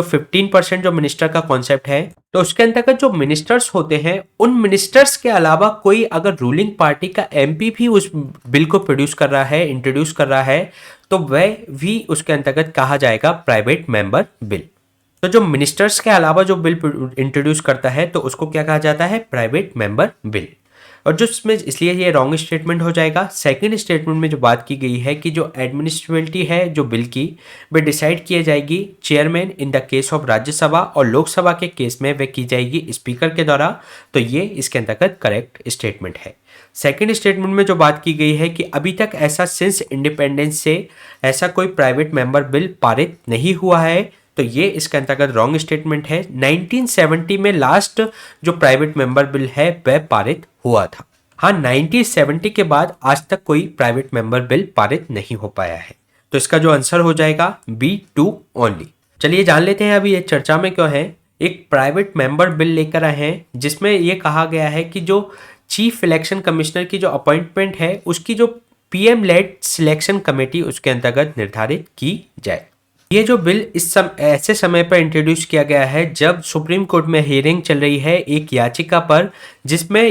15% जो मिनिस्टर का कॉन्सेप्ट है, तो उसके अंतर्गत जो मिनिस्टर्स होते हैं उन मिनिस्टर्स के अलावा कोई अगर रूलिंग पार्टी का एमपी भी उस बिल को प्रोड्यूस कर रहा है, इंट्रोड्यूस कर रहा है, तो वह भी उसके अंतर्गत कहा जाएगा प्राइवेट मेंबर बिल। तो जो मिनिस्टर्स के अलावा जो बिल इंट्रोड्यूस करता है तो उसको क्या कहा जाता है, प्राइवेट मेंबर बिल। और जो इसमें इसलिए ये रॉन्ग स्टेटमेंट हो जाएगा। सेकंड स्टेटमेंट में जो बात की गई है कि जो एडमिनिस्ट्रेबिलिटी है जो बिल की, वह डिसाइड किया जाएगी chairman in the case of Rajya Sabha, और लोकसभा के केस में वह की जाएगी स्पीकर के द्वारा। तो ये इसके अंतर्गत करेक्ट स्टेटमेंट है। सेकेंड स्टेटमेंट में जो बात की गई है कि अभी तक ऐसा सिंस इंडिपेंडेंस से ऐसा कोई प्राइवेट मेंबर बिल पारित नहीं हुआ है, तो ये इसके अंतर्गत रॉन्ग स्टेटमेंट है। 1970 में लास्ट जो प्राइवेट मेंबर बिल है वह पारित हुआ था। हाँ, 1970 के बाद आज तक कोई प्राइवेट मेंबर बिल पारित नहीं हो पाया है, तो इसका जो आंसर हो जाएगा B2 ओनली। चलिए जान लेते हैं अभी ये चर्चा में क्यों है। एक प्राइवेट मेंबर बिल लेकर आए हैं जिसमें ये कहा गया है कि जो चीफ इलेक्शन कमिश्नर की जो अपॉइंटमेंट है उसकी जो PM लेड सिलेक्शन कमेटी उसके अंतर्गत निर्धारित की जाए। ये जो बिल ऐसे समय पर इंट्रोड्यूस किया गया है जब सुप्रीम कोर्ट में हियरिंग चल रही है एक याचिका पर, जिसमें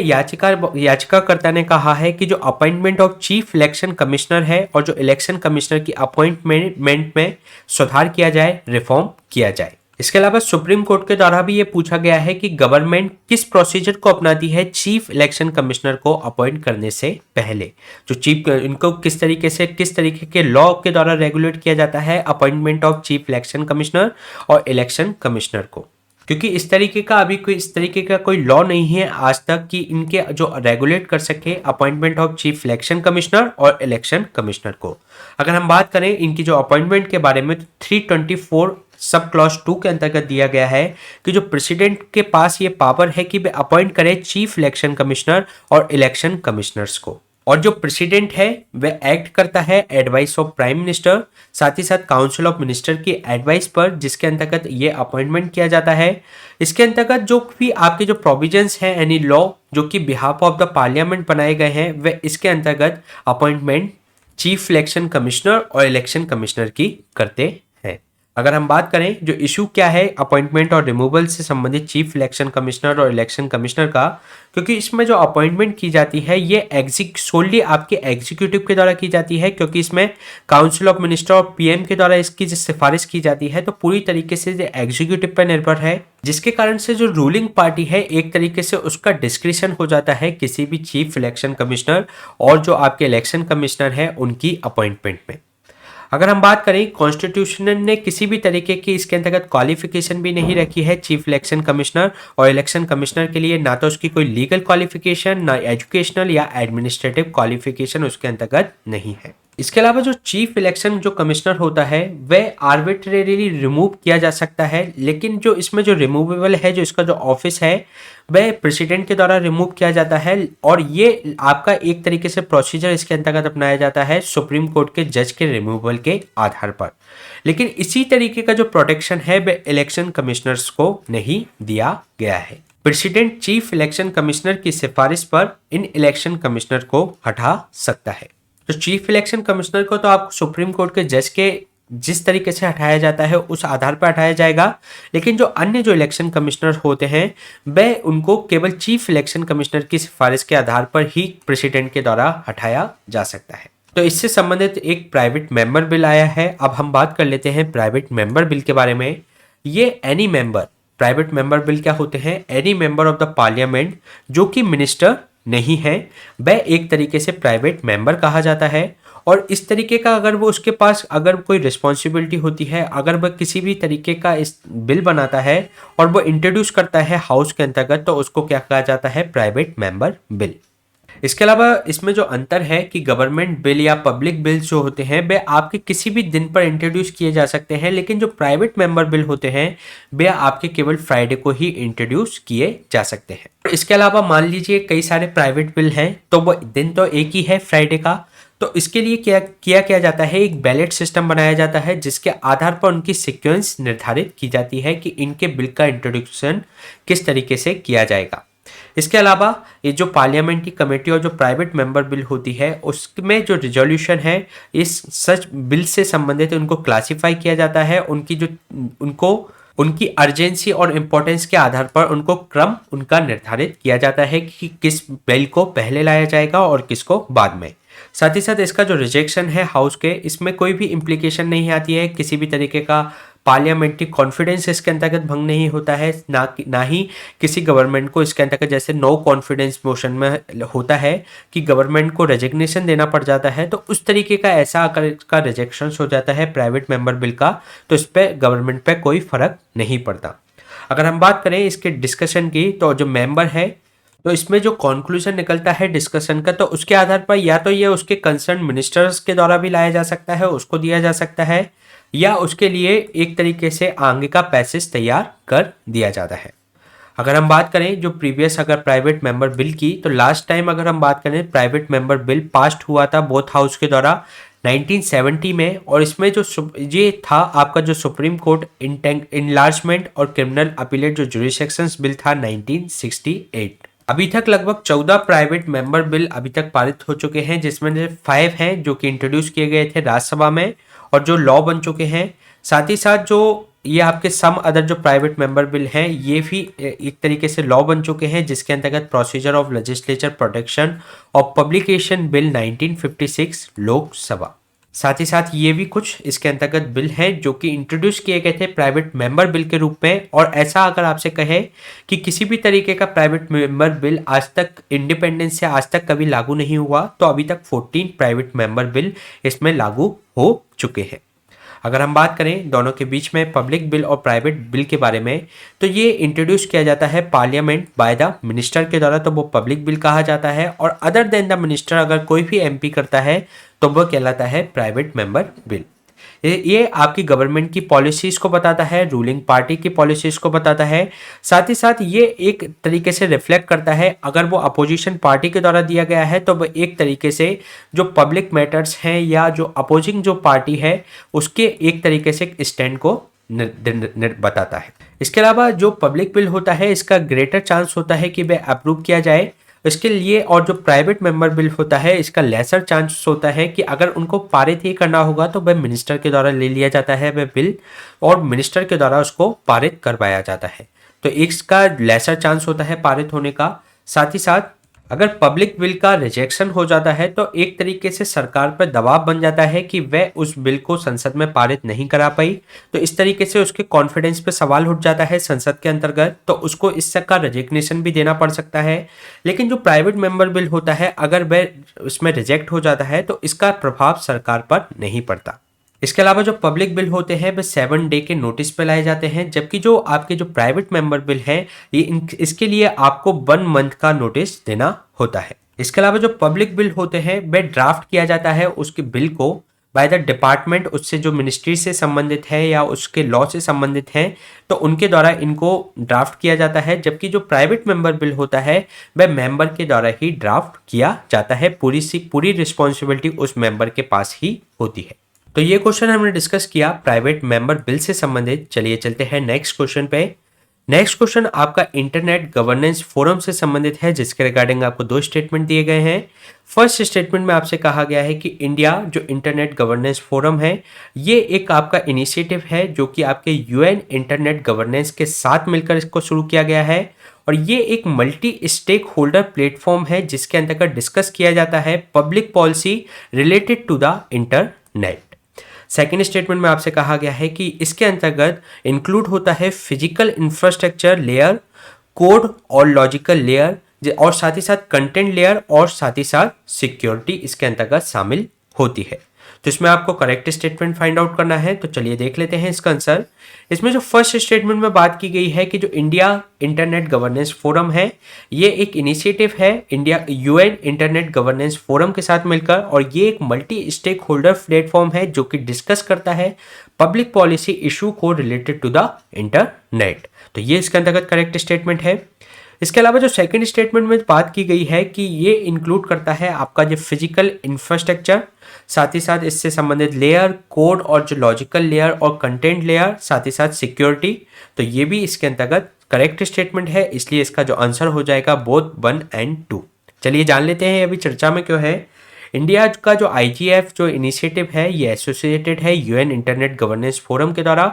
याचिकाकर्ता ने कहा है कि जो appointment of chief election commissioner है और जो इलेक्शन कमिश्नर की अपॉइंटमेंट में सुधार किया जाए, रिफॉर्म किया जाए। इसके अलावा सुप्रीम कोर्ट के द्वारा भी ये पूछा गया है कि गवर्नमेंट किस प्रोसीजर को अपनाती है चीफ इलेक्शन कमिश्नर को अपॉइंट करने से पहले। जो इनको किस तरीके के लॉ के द्वारा रेगुलेट किया जाता है appointment of chief election commissioner और इलेक्शन कमिश्नर को, क्योंकि इस तरीके का कोई लॉ नहीं है आज तक कि इनके जो रेगुलेट कर सके appointment of chief election commissioner और इलेक्शन कमिश्नर को। अगर हम बात करें इनकी जो अपॉइंटमेंट के बारे में, तो 324 सब क्लॉज 2 के अंतर्गत दिया गया है कि जो प्रेसिडेंट के पास ये पावर है कि वे अपॉइंट करे चीफ इलेक्शन कमिश्नर और इलेक्शन कमिश्नर्स को, और जो प्रेसिडेंट है वह एक्ट करता है एडवाइस ऑफ प्राइम मिनिस्टर, साथ ही साथ काउंसिल ऑफ मिनिस्टर की एडवाइस पर, जिसके अंतर्गत ये अपॉइंटमेंट किया जाता है। इसके अंतर्गत जो भी आपके जो प्रोविजंस हैं एनी लॉ जो कि बिहाफ ऑफ द पार्लियामेंट बनाए गए हैं, वे इसके अंतर्गत अपॉइंटमेंट चीफ इलेक्शन कमिश्नर और इलेक्शन कमिश्नर की करते हैं। अगर हम बात करें जो इशू क्या है अपॉइंटमेंट और रिमूवल से संबंधित चीफ इलेक्शन कमिश्नर और इलेक्शन कमिश्नर का, क्योंकि इसमें जो अपॉइंटमेंट की जाती है ये सोलली आपके एग्जीक्यूटिव के द्वारा की जाती है, क्योंकि इसमें काउंसिल ऑफ मिनिस्टर और पीएम के द्वारा इसकी जो सिफारिश की जाती है तो पूरी तरीके से एग्जीक्यूटिव पर निर्भर है, जिसके कारण से जो रूलिंग पार्टी है एक तरीके से उसका डिस्क्रिशन हो जाता है किसी भी चीफ इलेक्शन कमिश्नर और जो आपके इलेक्शन कमिश्नर है उनकी अपॉइंटमेंट में। अगर हम बात करें कॉन्स्टिट्यूशन ने किसी भी तरीके की इसके अंतर्गत क्वालिफिकेशन भी नहीं रखी है चीफ इलेक्शन कमिश्नर और इलेक्शन कमिश्नर के लिए, ना तो उसकी कोई लीगल क्वालिफिकेशन, ना एजुकेशनल या एडमिनिस्ट्रेटिव क्वालिफिकेशन उसके अंतर्गत नहीं है। इसके अलावा जो चीफ इलेक्शन जो कमिश्नर होता है वह आर्बिट्रेरीली रिमूव किया जा सकता है, लेकिन जो इसमें जो रिमूवेबल है, जो इसका जो ऑफिस है वह प्रेसिडेंट के द्वारा रिमूव किया जाता है, और ये आपका एक तरीके से प्रोसीजर इसके अंतर्गत अपनाया जाता है सुप्रीम कोर्ट के जज के रिमूवल के आधार पर। लेकिन इसी तरीके का जो प्रोटेक्शन है वह इलेक्शन कमिश्नर्स को नहीं दिया गया है। प्रेसिडेंट चीफ इलेक्शन कमिश्नर की सिफारिश पर इन इलेक्शन कमिश्नर को हटा सकता है। तो चीफ इलेक्शन कमिश्नर को तो आप सुप्रीम कोर्ट के जज के जिस तरीके से हटाया जाता है उस आधार पर हटाया जाएगा, लेकिन जो अन्य जो इलेक्शन कमिश्नर होते हैं वह उनको केवल चीफ इलेक्शन कमिश्नर की सिफारिश के आधार पर ही प्रेसिडेंट के द्वारा हटाया जा सकता है। तो इससे संबंधित एक प्राइवेट मेंबर बिल आया है। अब हम बात कर लेते हैं प्राइवेट मेंबर बिल के बारे में। ये any member, private member bill क्या होते हैं? Any member of the parliament जो कि मिनिस्टर नहीं है वह एक तरीके से प्राइवेट मेंबर कहा जाता है, और इस तरीके का अगर वो उसके पास अगर कोई रिस्पॉन्सिबिलिटी होती है, अगर वह किसी भी तरीके का इस बिल बनाता है और वो इंट्रोड्यूस करता है हाउस के अंतर्गत, तो उसको क्या कहा जाता है? Private member bill. इसके अलावा इसमें जो अंतर है कि गवर्नमेंट बिल या पब्लिक बिल्स जो होते हैं वे आपके किसी भी दिन पर इंट्रोड्यूस किए जा सकते हैं, लेकिन जो प्राइवेट मेंबर बिल होते हैं वे आपके केवल फ्राइडे को ही इंट्रोड्यूस किए जा सकते हैं। इसके अलावा मान लीजिए कई सारे प्राइवेट बिल हैं तो वो दिन तो एक ही है फ्राइडे का, तो इसके लिए क्या जाता है? एक बैलेट सिस्टम बनाया जाता है जिसके आधार पर उनकी सीक्वेंस निर्धारित की जाती है कि इनके बिल का इंट्रोडक्शन किस तरीके से किया जाएगा। इसके अलावा ये जो पार्लियामेंट्री कमेटी और जो प्राइवेट मेंबर बिल होती है उसमें जो रिजोल्यूशन है इस सच बिल से संबंधित उनको क्लासिफाई किया जाता है, उनकी अर्जेंसी और इम्पोर्टेंस के आधार पर उनको क्रम उनका निर्धारित किया जाता है कि किस बिल को पहले लाया जाएगा और किसको बाद में। साथ ही साथ इसका जो रिजेक्शन है हाउस के, इसमें कोई भी इम्प्लीकेशन नहीं आती है, किसी भी तरीके का पार्लियामेंट्री कॉन्फिडेंस इसके अंतर्गत भंग नहीं होता है, ना ही किसी गवर्नमेंट को इसके अंतर्गत जैसे नो कॉन्फिडेंस मोशन में होता है कि गवर्नमेंट को रेजिग्नेशन देना पड़ जाता है, तो उस तरीके का ऐसा का रिजेक्शन हो जाता है प्राइवेट मेंबर बिल का, तो इस पर गवर्नमेंट पे कोई फर्क नहीं पड़ता। अगर हम बात करें इसके डिस्कशन की, तो जो मेंबर है तो इसमें जो कंक्लूजन निकलता है डिस्कशन का, तो उसके आधार पर या तो ये उसके कंसर्न मिनिस्टर्स के द्वारा भी लाया जा सकता है, उसको दिया जा सकता है, या उसके लिए एक तरीके से आगे का पैसेज तैयार कर दिया जाता है। अगर हम बात करें जो प्रीवियस अगर प्राइवेट मेंबर बिल की, तो लास्ट टाइम अगर हम बात करें प्राइवेट मेंबर बिल पास्ड हुआ था बोथ हाउस के द्वारा 1970 में, और इसमें जो ये था आपका जो सुप्रीम कोर्ट इनलार्जमेंट और क्रिमिनल अपीलेट जो जुरिसडिक्शंस बिल था 1968। अभी तक लगभग 14 प्राइवेट मेंबर बिल अभी तक पारित हो चुके हैं, जिसमें से 5 हैं जो कि इंट्रोड्यूस किए गए थे राज्यसभा में, और जो लॉ बन चुके हैं। साथ ही साथ जो ये आपके सम अदर जो प्राइवेट मेंबर बिल हैं ये भी एक तरीके से लॉ बन चुके हैं, जिसके अंतर्गत procedure of legislature protection of publication bill 1956 Lok Sabha. साथ ही साथ ये भी कुछ इसके अंतर्गत बिल हैं जो कि इंट्रोड्यूस किए गए थे प्राइवेट मेंबर बिल के रूप में। और ऐसा अगर आपसे कहे कि किसी भी तरीके का प्राइवेट मेंबर बिल आज तक इंडिपेंडेंस से आज तक कभी लागू नहीं हुआ, तो अभी तक 14 प्राइवेट मेंबर बिल इसमें लागू हो चुके हैं। अगर हम बात करें दोनों के बीच में पब्लिक बिल और प्राइवेट बिल के बारे में, तो ये इंट्रोड्यूस किया जाता है पार्लियामेंट बाय द मिनिस्टर के द्वारा, तो वो पब्लिक बिल कहा जाता है। और अदर देन द मिनिस्टर अगर कोई भी एमपी करता है तो वो कहलाता है प्राइवेट मेंबर बिल। ये आपकी गवर्नमेंट की पॉलिसीज को बताता है, रूलिंग पार्टी की पॉलिसीज को बताता है। साथ ही साथ ये एक तरीके से रिफ्लेक्ट करता है, अगर वो अपोजिशन पार्टी के द्वारा दिया गया है तो वो एक तरीके से जो पब्लिक मैटर्स हैं या जो अपोजिंग जो पार्टी है उसके एक तरीके से स्टैंड को बताता है। इसके अलावा जो पब्लिक बिल होता है इसका ग्रेटर चांस होता है कि वह अप्रूव किया जाए इसके लिए, और जो प्राइवेट मेंबर बिल होता है इसका लेसर चांस होता है कि अगर उनको पारित ही करना होगा तो वह मिनिस्टर के द्वारा ले लिया जाता है वह बिल, और मिनिस्टर के द्वारा उसको पारित करवाया जाता है। तो इसका लेसर चांस होता है पारित होने का। साथ ही साथ अगर पब्लिक बिल का रिजेक्शन हो जाता है तो एक तरीके से सरकार पर दबाव बन जाता है कि वह उस बिल को संसद में पारित नहीं करा पाई, तो इस तरीके से उसके कॉन्फिडेंस पे सवाल उठ जाता है संसद के अंतर्गत, तो उसको इसका रेजिग्नेशन भी देना पड़ सकता है। लेकिन जो प्राइवेट मेंबर बिल होता है अगर वह उसमें रिजेक्ट हो जाता है तो इसका प्रभाव सरकार पर नहीं पड़ता। इसके अलावा जो पब्लिक बिल होते हैं वे 7 डे के नोटिस पे लाए जाते हैं, जबकि जो आपके जो प्राइवेट मेंबर बिल हैं ये इसके लिए आपको 1 मंथ का नोटिस देना होता है। इसके अलावा जो पब्लिक बिल होते हैं वे ड्राफ्ट किया जाता है उसके बिल को बाय द डिपार्टमेंट, उससे जो मिनिस्ट्री से संबंधित है या उसके लॉ से संबंधित है तो उनके द्वारा इनको ड्राफ्ट किया जाता है। जबकि जो प्राइवेट मेंबर बिल होता है वह मेंबर के द्वारा ही ड्राफ्ट किया जाता है, पूरी रिस्पॉन्सिबिलिटी उस मेंबर के पास ही होती है। तो ये क्वेश्चन हमने डिस्कस किया प्राइवेट मेंबर बिल से संबंधित। चलिए चलते हैं नेक्स्ट क्वेश्चन पे। नेक्स्ट क्वेश्चन आपका इंटरनेट गवर्नेंस फोरम से संबंधित है, जिसके रिगार्डिंग आपको 2 स्टेटमेंट दिए गए हैं। फर्स्ट स्टेटमेंट में आपसे कहा गया है कि इंडिया जो इंटरनेट गवर्नेंस फोरम है ये एक आपका इनिशिएटिव है जो कि आपके यूएन इंटरनेट गवर्नेंस के साथ मिलकर इसको शुरू किया गया है, और ये एक मल्टी स्टेक होल्डर प्लेटफॉर्म है जिसके अंतर्गत डिस्कस किया जाता है public policy related to the internet. Second statement में आपसे कहा गया है कि इसके अंतर्गत इंक्लूड होता है फिजिकल इंफ्रास्ट्रक्चर लेयर, कोड और लॉजिकल लेयर, और साथ ही साथ कंटेंट लेयर और साथ ही साथ सिक्योरिटी इसके अंतर्गत शामिल होती है। तो इसमें आपको करेक्ट स्टेटमेंट फाइंड आउट करना है। तो चलिए देख लेते हैं इसका आंसर। इसमें जो फर्स्ट स्टेटमेंट में बात की गई है कि जो इंडिया इंटरनेट गवर्नेंस फोरम है ये एक इनिशिएटिव है India UN internet governance forum के साथ मिलकर, और ये एक मल्टी स्टेक होल्डर प्लेटफॉर्म है जो कि डिस्कस करता है पब्लिक पॉलिसी इशू को रिलेटेड टू द इंटरनेट। तो ये इसके अंतर्गत करेक्ट स्टेटमेंट है। इसके अलावा जो सेकंड स्टेटमेंट में बात की गई है कि ये इंक्लूड करता है आपका जो फिजिकल इंफ्रास्ट्रक्चर, साथ ही साथ इससे संबंधित लेयर, कोड और जो लॉजिकल लेयर और कंटेंट लेयर, साथ ही साथ सिक्योरिटी, तो ये भी इसके अंतर्गत करेक्ट स्टेटमेंट है, इसलिए इसका जो आंसर हो जाएगा बोथ 1 और 2। चलिए जान लेते हैं अभी चर्चा में क्यों है। इंडिया का जो IGF जो इनिशिएटिव है ये एसोसिएटेड है यूएन इंटरनेट गवर्नेंस फोरम के द्वारा,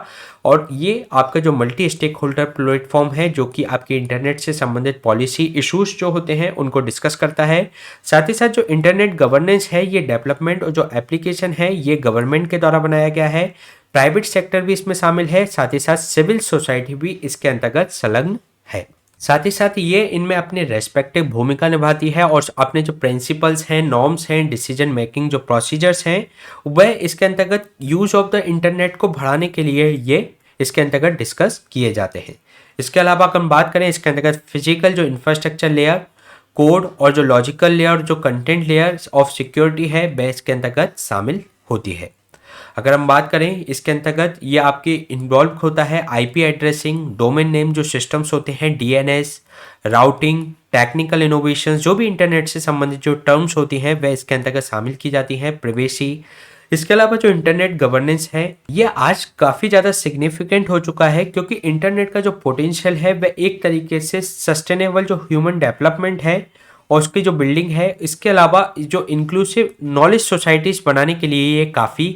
और ये आपका जो मल्टी स्टेक होल्डर प्लेटफॉर्म है जो कि आपके इंटरनेट से संबंधित पॉलिसी इश्यूज जो होते हैं उनको डिस्कस करता है। साथ ही साथ जो इंटरनेट गवर्नेंस है ये डेवलपमेंट और जो एप्लीकेशन है ये गवर्नमेंट के द्वारा बनाया गया है, प्राइवेट सेक्टर भी इसमें शामिल है, साथ ही साथ सिविल सोसाइटी भी इसके अंतर्गत संलग्न है। साथ ही साथ ये इनमें अपनी रेस्पेक्टिव भूमिका निभाती है और अपने जो प्रिंसिपल्स हैं, नॉर्म्स हैं, डिसीजन मेकिंग जो प्रोसीजर्स हैं वह इसके अंतर्गत यूज ऑफ द इंटरनेट को बढ़ाने के लिए ये इसके अंतर्गत डिस्कस किए जाते हैं। इसके अलावा अगर हम बात करें इसके अंतर्गत फिजिकल जो इंफ्रास्ट्रक्चर लेयर, कोड और जो लॉजिकल लेयर, जो कंटेंट लेयर ऑफ सिक्योरिटी है वह इसके अंतर्गत शामिल होती है। अगर हम बात करें इसके अंतर्गत ये आपके इन्वॉल्व होता है IP एड्रेसिंग, डोमेन नेम जो सिस्टम्स होते हैं, DNS, राउटिंग, टेक्निकल इनोवेशंस, जो भी इंटरनेट से संबंधित जो टर्म्स होती हैं वह इसके अंतर्गत शामिल की जाती हैं, प्रिवेसी। इसके अलावा जो इंटरनेट गवर्नेंस है ये आज काफ़ी ज़्यादा सिग्निफिकेंट हो चुका है, क्योंकि इंटरनेट का जो पोटेंशियल है वह एक तरीके से सस्टेनेबल जो ह्यूमन डेवलपमेंट है और उसकी जो बिल्डिंग है, इसके अलावा जो इंक्लूसिव नॉलेज सोसाइटीज़ बनाने के लिए ये काफ़ी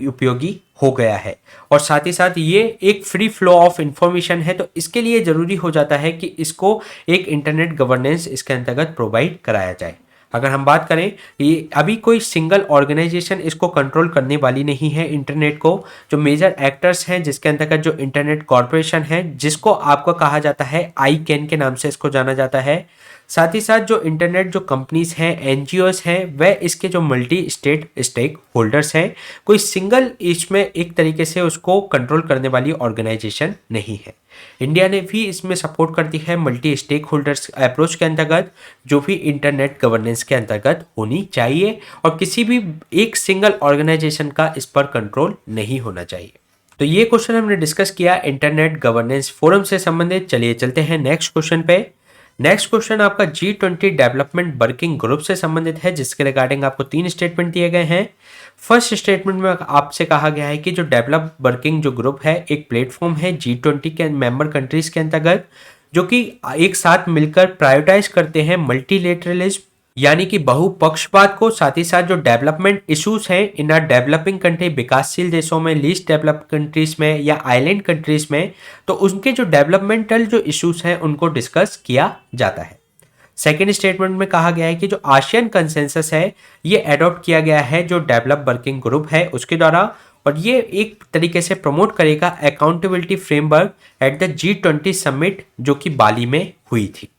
उपयोगी हो गया है। और साथ ही साथ ये एक फ्री फ्लो ऑफ इंफॉर्मेशन है, तो इसके लिए ज़रूरी हो जाता है कि इसको एक इंटरनेट गवर्नेंस इसके अंतर्गत प्रोवाइड कराया जाए। अगर हम बात करें, ये अभी कोई सिंगल ऑर्गेनाइजेशन इसको कंट्रोल करने वाली नहीं है इंटरनेट को। जो मेजर एक्टर्स हैं जिसके अंतर्गत जो इंटरनेट कॉरपोरेशन है, जिसको आपको कहा जाता है आईकैन के नाम से इसको जाना जाता है। साथ ही साथ जो इंटरनेट जो कंपनीज हैं, एनजीओस हैं, वह इसके जो मल्टी स्टेट स्टेक होल्डर्स हैं। कोई सिंगल इसमें एक तरीके से उसको कंट्रोल करने वाली ऑर्गेनाइजेशन नहीं है। इंडिया ने भी इसमें सपोर्ट करती है मल्टी स्टेक होल्डर्स अप्रोच के अंतर्गत, जो भी इंटरनेट गवर्नेंस के अंतर्गत होनी चाहिए, और किसी भी एक सिंगल ऑर्गेनाइजेशन का इस पर कंट्रोल नहीं होना चाहिए। तो ये क्वेश्चन हमने डिस्कस किया इंटरनेट गवर्नेंस फोरम से संबंधित। चलिए चलते हैं नेक्स्ट क्वेश्चन पे। नेक्स्ट क्वेश्चन आपका G20 डेवलपमेंट वर्किंग ग्रुप से संबंधित है, जिसके रिगार्डिंग आपको 3 स्टेटमेंट दिए गए हैं। फर्स्ट स्टेटमेंट में आपसे कहा गया है कि जो डेवलप वर्किंग जो ग्रुप है एक प्लेटफॉर्म है G20 के मेंबर कंट्रीज के अंतर्गत, जो कि एक साथ मिलकर प्रायोरिटाइज करते हैं मल्टीलेटरलिज्म, यानी कि बहुपक्षवाद को। साथ ही साथ जो डेवलपमेंट इश्यूज हैं इन आर डेवलपिंग कंट्री, विकासशील देशों में, लीस्ट डेवलप्ड कंट्रीज में या आइलैंड कंट्रीज में, तो उनके जो डेवलपमेंटल जो इश्यूज हैं उनको डिस्कस किया जाता है। सेकेंड स्टेटमेंट में कहा गया है कि जो आसियान कंसेंसस है ये अडॉप्ट किया गया है जो डेवलप वर्किंग ग्रुप है उसके द्वारा, और ये एक तरीके से प्रमोट करेगा accountability framework at the G20 summit जो कि बाली में हुई थी।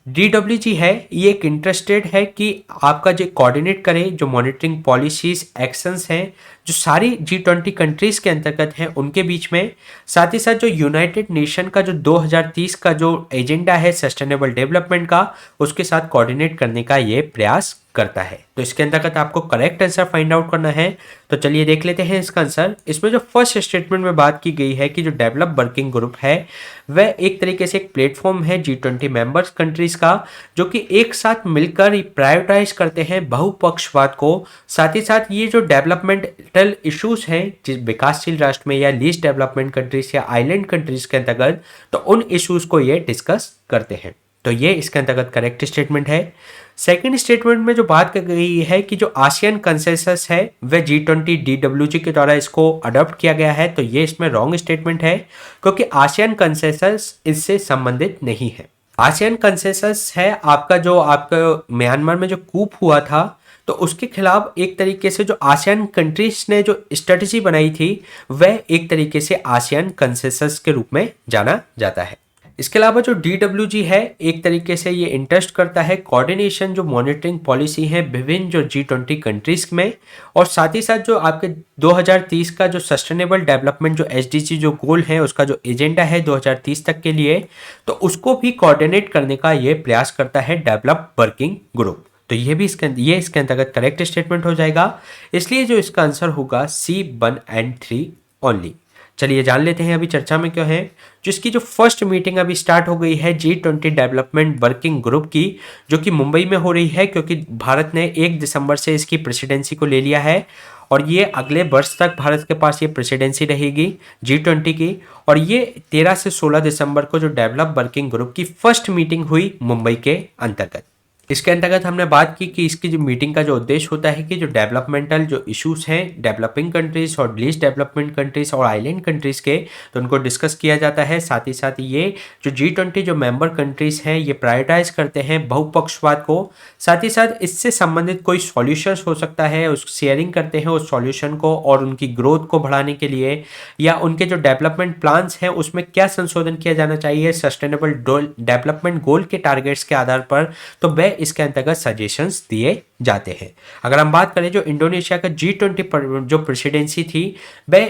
DWG है ये एक इंटरेस्टेड है कि आपका जो कोऑर्डिनेट करे जो मॉनिटरिंग पॉलिसीज एक्शंस हैं जो सारी G20 कंट्रीज के अंतर्गत हैं उनके बीच में। साथ ही साथ जो यूनाइटेड नेशन का जो 2030 का जो एजेंडा है सस्टेनेबल डेवलपमेंट का, उसके साथ कोऑर्डिनेट करने का ये प्रयास करता है। तो इसके अंतर्गत आपको करेक्ट आंसर फाइंड आउट करना है। तो चलिए देख लेते हैं इसका आंसर। इसमें जो फर्स्ट स्टेटमेंट में बात की गई है कि जो डेवलप वर्किंग ग्रुप है वह एक तरीके से एक प्लेटफॉर्म है G20 मेंबर्स कंट्रीज का, जो कि एक साथ मिलकर प्रायोरिटाइज करते हैं बहुपक्षवाद को। साथ ही साथ ये जो डेवलपमेंटल इश्यूज हैं जिस विकासशील राष्ट्र में या लीस्ट डेवलपमेंट कंट्रीज या आइलैंड कंट्रीज के अंतर्गत, तो उन इश्यूज को ये डिस्कस करते हैं। तो ये इसके अंतर्गत करेक्ट स्टेटमेंट है। सेकंड स्टेटमेंट में जो बात की गई है कि जो आसियान कंसेंसस है वह G20 DWG के द्वारा इसको अडॉप्ट किया गया है, तो ये इसमें रॉन्ग स्टेटमेंट है, क्योंकि आसियान कंसेंसस इससे संबंधित नहीं है। आसियान कंसेंसस है आपका म्यांमार में जो कूप हुआ था, तो उसके खिलाफ एक तरीके से जो आसियान कंट्रीज ने जो स्ट्रेटजी बनाई थी वह एक तरीके से आसियान कंसेंसस के रूप में जाना जाता है। इसके अलावा जो DWG है एक तरीके से ये इंटरेस्ट करता है कोऑर्डिनेशन जो मॉनिटरिंग पॉलिसी है विभिन्न जो G20 कंट्रीज में, और साथ ही साथ जो आपके 2030 का जो सस्टेनेबल डेवलपमेंट जो SDG जो गोल है उसका जो एजेंडा है 2030 तक के लिए, तो उसको भी कोऑर्डिनेट करने का ये प्रयास करता है डेवलप वर्किंग ग्रुप। तो ये इसके अंतर्गत करेक्ट स्टेटमेंट हो जाएगा, इसलिए जो इसका आंसर होगा C1 and 3 ओनली। चलिए जान लेते हैं अभी चर्चा में क्यों है। जिसकी जो फर्स्ट मीटिंग अभी स्टार्ट हो गई है G20 डेवलपमेंट वर्किंग ग्रुप की, जो कि मुंबई में हो रही है, क्योंकि भारत ने 1 दिसंबर से इसकी प्रेसिडेंसी को ले लिया है, और ये अगले वर्ष तक भारत के पास ये प्रेसिडेंसी रहेगी G20 की। और ये 13 से 16 दिसंबर को जो डेवलप वर्किंग ग्रुप की फर्स्ट मीटिंग हुई मुंबई के अंतर्गत। इसके अंतर्गत हमने बात की कि इसकी जो मीटिंग का जो उद्देश्य होता है कि जो डेवलपमेंटल जो इश्यूज हैं डेवलपिंग कंट्रीज और लीस्ट डेवलपमेंट कंट्रीज और आइलैंड कंट्रीज के, तो उनको डिस्कस किया जाता है। साथ ही साथ ये जो G20 जो मेंबर कंट्रीज हैं ये प्रायोरिटाइज करते हैं बहुपक्षवाद को। साथ ही साथ इससे संबंधित कोई सॉल्यूशंस हो सकता है उस शेयरिंग करते हैं उस सॉल्यूशन को, और उनकी ग्रोथ को बढ़ाने के लिए या उनके जो डेवलपमेंट प्लान्स हैं उसमें क्या संशोधन किया जाना चाहिए सस्टेनेबल डेवलपमेंट गोल के टारगेट्स के आधार पर, तो वह इसके अंतर्गत सजेशंस दिए जाते हैं। अगर हम बात करें जो इंडोनेशिया का G20 जो प्रेसिडेंसी थी, वह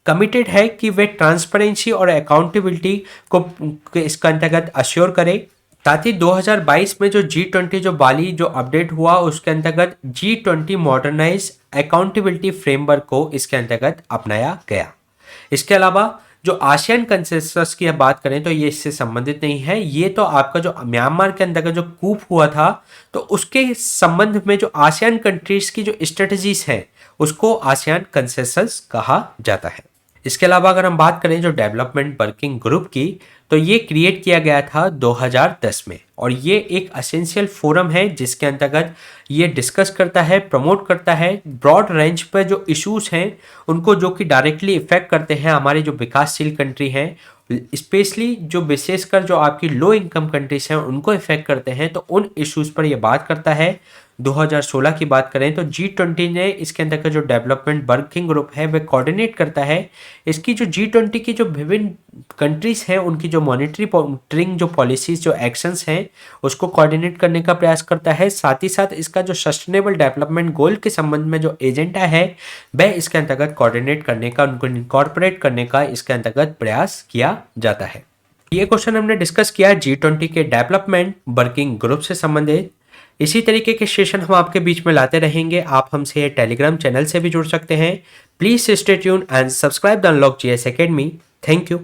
कमिटेड है कि वे ट्रांसपेरेंसी और अकाउंटेबिलिटी को इसका अंतर्गत अश्योर करे। साथ ही 2022 में जो G20 जो बाली जो अपडेट हुआ उसके अंतर्गत G20 मॉडर्नाइज अकाउंटेबिलिटी फ्रेमवर्क को इसके अंतर्गत अपनाया गया। इसके अलावा जो आसियान कंसेंसस की बात करें तो ये इससे संबंधित नहीं है, ये तो आपका जो म्यांमार के अंदर का जो कूप हुआ था तो उसके संबंध में जो आसियान कंट्रीज की जो स्ट्रेटजीज है उसको आसियान कंसेंसस कहा जाता है। इसके अलावा अगर हम बात करें जो डेवलपमेंट वर्किंग ग्रुप की, तो ये क्रिएट किया गया था 2010 में, और ये एक असेंशियल फोरम है जिसके अंतर्गत ये डिस्कस करता है, प्रमोट करता है ब्रॉड रेंज पर जो इश्यूज हैं उनको, जो कि डायरेक्टली इफेक्ट करते हैं हमारे जो विकासशील कंट्री हैं, स्पेशली जो विशेषकर जो आपकी लो इनकम कंट्रीज हैं उनको इफेक्ट करते हैं। तो उन इश्यूज पर ये बात करता है। 2016 की बात करें तो G20 ने इसके अंदर का जो डेवलपमेंट वर्किंग ग्रुप है वह कोऑर्डिनेट करता है। इसकी जो G20 की जो विभिन्न कंट्रीज हैं उनकी जो मॉनिटरिंग जो पॉलिसीज जो एक्शंस हैं उसको कोऑर्डिनेट करने का प्रयास करता है। साथ ही साथ इसका जो सस्टेनेबल डेवलपमेंट गोल के संबंध में जो एजेंडा है वह इसके अंतर्गत कोऑर्डिनेट करने का, उनको इनकॉर्पोरेट करने का इसके अंतर्गत प्रयास किया जाता है। ये क्वेश्चन हमने डिस्कस किया G20 के डेवलपमेंट वर्किंग ग्रुप से संबंधित। इसी तरीके के सेशन हम आपके बीच में लाते रहेंगे। आप हमसे टेलीग्राम चैनल से भी जुड़ सकते हैं। Please stay tune and subscribe the unlock GS academy. Thank you.